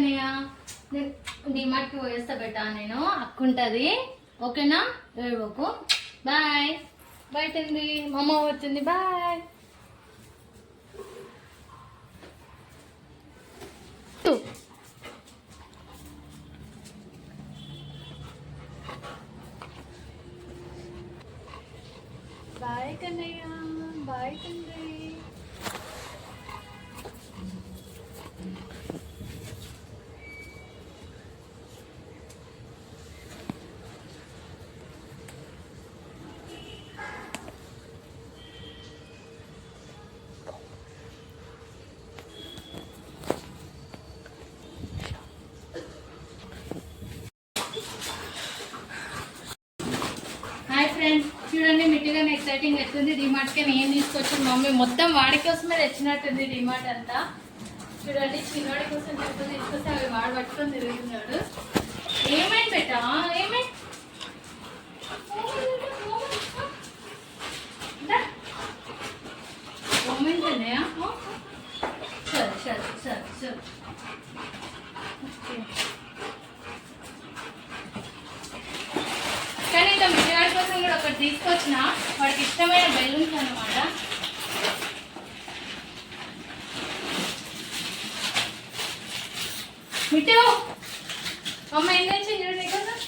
కన్నయ్య డిమార్ట్కి పోయేస్తా బెటా నేను అక్కుంటుంది ఓకేనా ఏడుకోకు బాయ్ బయట ఉంది మా అమ్మ వచ్చింది బాయ్ బాయ్ కన్నయ్య బాయ్ తండ్రి ఫ్రెండ్స్ చూడండి మిట్టిగా ఎక్సైటింగ్ ఎట్లుంది డిమార్ట్కి నేను తీసుకొచ్చింది మమ్మీ మొత్తం వాడి కోసమే తెచ్చినట్టుంది డిమార్ట్ అంతా చూడండి చిన్నవాడి కోసం చెప్తుంది తీసుకొస్తే అవి వాడు పట్టుకొని తిరుగుతున్నాడు ఏమైంది బెటా ఏమైంది ఏమైందన్నయ్య సరే సరే సరే సరే కానీ ఇంకా మిట్టిగాడి కోసం కూడా ఒకటి తీసుకొచ్చిన వాడికి ఇష్టమైన బెలూన్స్ అన్నమాట మిట్టు అమ్మ ఏం తెచ్చింది చూడు నీకోసం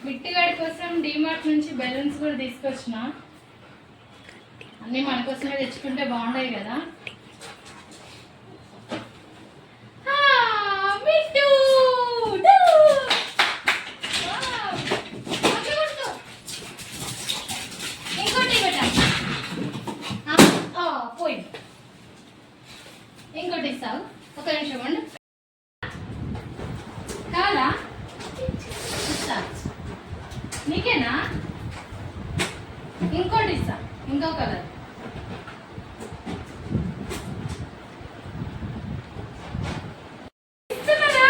మిట్టిగాడి కోసం డిమార్ట్ నుంచి బెలూన్స్ కూడా తీసుకొచ్చిన అన్నీ మన కోసమే తెచ్చుకుంటే బాగుంటాయి కదా ఇంకోటి ఇస్తావు ఒక నిమిషం అండి కావాలా ఇస్తా నీకేనా ఇంకోటి ఇస్తా ఇంకో కలర్ ఇస్తున్నారా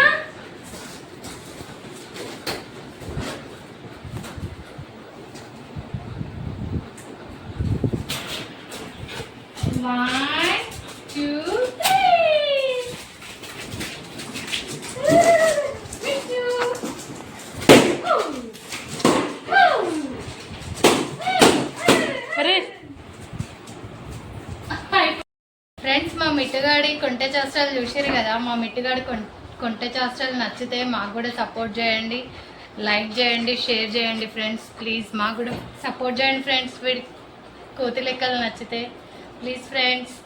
One, two, ఫ్రెండ్స్ మా మిట్టుగాడి కొంటె చేష్టలు చూసారు కదా మా మిట్టుగాడి కొంటె చేష్టలు నచ్చితే మాకు కూడా సపోర్ట్ చేయండి లైక్ చేయండి షేర్ చేయండి ఫ్రెండ్స్ ప్లీజ్ మాకు కూడా సపోర్ట్ చేయండి ఫ్రెండ్స్ వీడి కోతి లెక్కలు నచ్చితే ప్లీజ్ ఫ్రెండ్స్